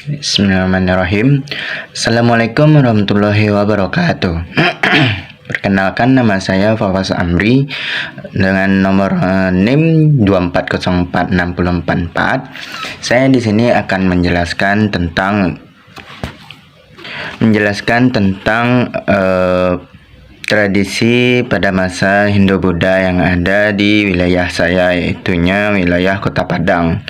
Bismillahirrahmanirrahim. Assalamualaikum warahmatullahi wabarakatuh. Perkenalkan, nama saya Fawaz Amri dengan nomor NIM 2404644. Saya di sini akan menjelaskan tentang tradisi pada masa Hindu-Buddha yang ada di wilayah saya, yaitunya wilayah Kota Padang.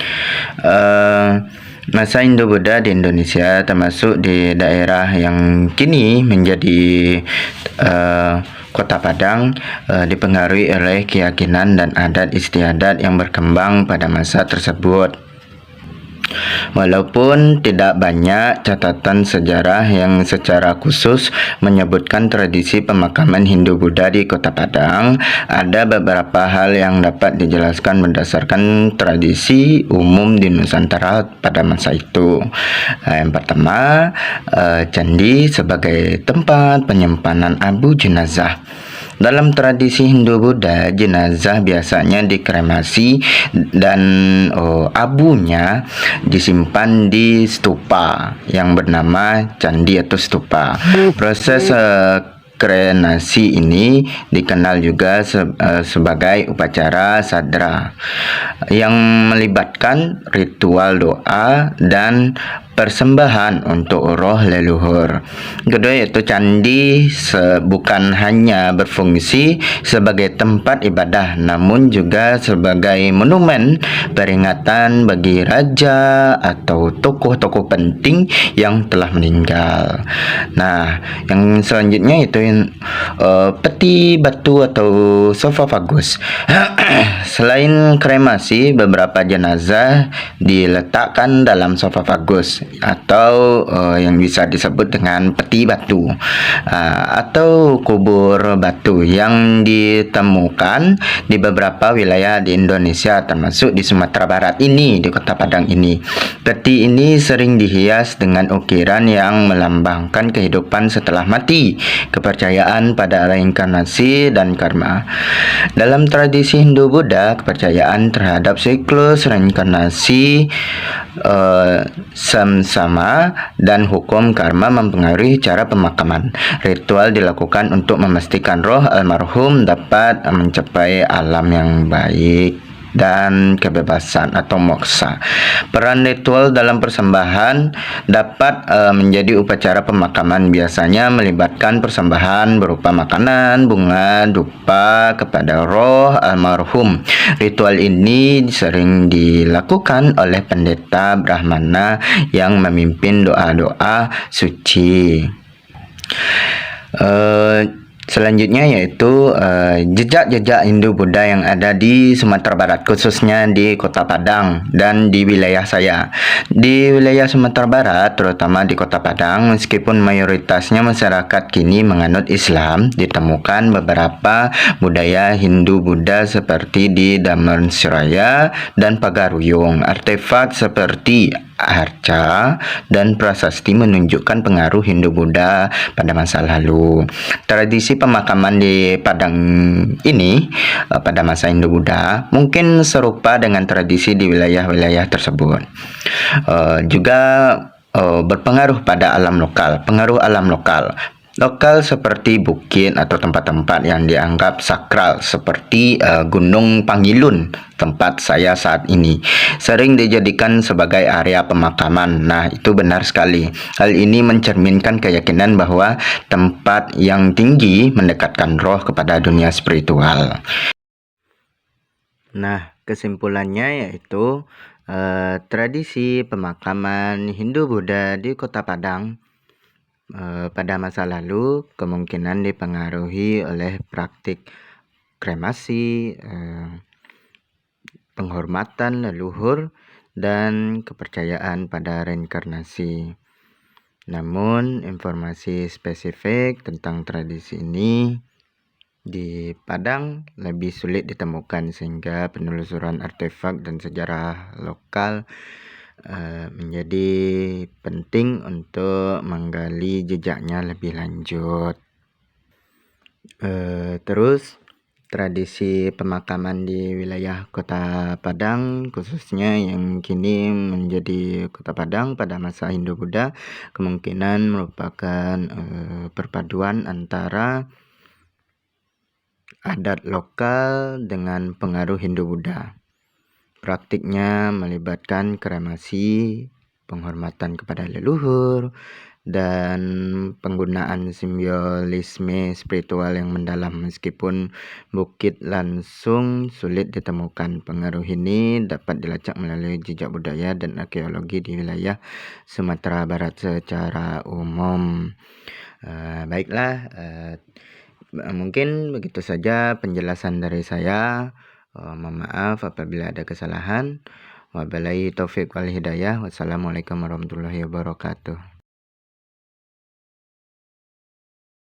Masa Hindu-Buddha di Indonesia, termasuk di daerah yang kini menjadi Kota Padang, dipengaruhi oleh keyakinan dan adat istiadat yang berkembang pada masa tersebut. Walaupun tidak banyak catatan sejarah yang secara khusus menyebutkan tradisi pemakaman Hindu-Buddha di Kota Padang, ada beberapa hal yang dapat dijelaskan berdasarkan tradisi umum di Nusantara pada masa itu. Yang pertama, candi sebagai tempat penyimpanan abu jenazah. Dalam tradisi Hindu-Buddha, jenazah biasanya dikremasi dan abunya disimpan di stupa yang bernama candi atau stupa. Proses kremasi ini dikenal juga sebagai upacara sadra yang melibatkan ritual doa dan persembahan untuk roh leluhur. Kedua, yaitu candi bukan hanya berfungsi sebagai tempat ibadah, namun juga sebagai monumen peringatan bagi raja atau tokoh-tokoh penting yang telah meninggal. Nah, yang selanjutnya itu peti batu atau sarkofagus. Selain kremasi, beberapa jenazah diletakkan dalam sarkofagus atau yang bisa disebut dengan peti batu atau kubur batu yang ditemukan di beberapa wilayah di Indonesia, termasuk di Sumatera Barat ini, di Kota Padang ini. Peti ini sering dihias dengan ukiran yang melambangkan kehidupan setelah mati, kepercayaan pada reinkarnasi dan karma. Dalam tradisi Hindu-Buddha, kepercayaan terhadap siklus reinkarnasi sama dan hukum karma mempengaruhi cara pemakaman. Ritual dilakukan untuk memastikan roh almarhum dapat mencapai alam yang baik dan kebebasan atau moksa. Peran ritual dalam persembahan dapat menjadi upacara pemakaman, biasanya melibatkan persembahan berupa makanan, bunga, dupa kepada roh almarhum. Ritual ini sering dilakukan oleh pendeta Brahmana yang memimpin doa-doa suci. Selanjutnya yaitu jejak-jejak Hindu-Buddha yang ada di Sumatera Barat, khususnya di Kota Padang dan di wilayah saya. Di wilayah Sumatera Barat, terutama di Kota Padang, meskipun mayoritasnya masyarakat kini menganut Islam, ditemukan beberapa budaya Hindu-Buddha seperti di Damansiraya dan Pagaruyung. Artefak seperti arca dan prasasti menunjukkan pengaruh Hindu-Buddha pada masa lalu. Tradisi pemakaman di Padang ini pada masa Hindu-Buddha mungkin serupa dengan tradisi di wilayah-wilayah tersebut. Juga berpengaruh pada alam lokal. Pengaruh alam lokal seperti bukit atau tempat-tempat yang dianggap sakral seperti Gunung Pangilun, tempat saya saat ini, sering dijadikan sebagai area pemakaman. Nah, itu benar sekali. Hal ini mencerminkan keyakinan bahwa tempat yang tinggi mendekatkan roh kepada dunia spiritual. Nah, kesimpulannya yaitu tradisi pemakaman Hindu-Buddha di Kota Padang pada masa lalu kemungkinan dipengaruhi oleh praktik kremasi, penghormatan leluhur, dan kepercayaan pada reinkarnasi. Namun, informasi spesifik tentang tradisi ini di Padang lebih sulit ditemukan, sehingga penelusuran artefak dan sejarah lokal menjadi penting untuk menggali jejaknya lebih lanjut. Terus tradisi pemakaman di wilayah Kota Padang, khususnya yang kini menjadi Kota Padang pada masa Hindu-Buddha, kemungkinan merupakan perpaduan antara adat lokal dengan pengaruh Hindu-Buddha. Praktiknya melibatkan kremasi, penghormatan kepada leluhur, dan penggunaan simbolisme spiritual yang mendalam. Meskipun bukit langsung sulit ditemukan, pengaruh ini dapat dilacak melalui jejak budaya dan arkeologi di wilayah Sumatera Barat secara umum. Baiklah, mungkin begitu saja penjelasan dari saya. Mohon maaf apabila ada kesalahan. Wabillahi taufiq wal hidayah. Wassalamualaikum warahmatullahi wabarakatuh.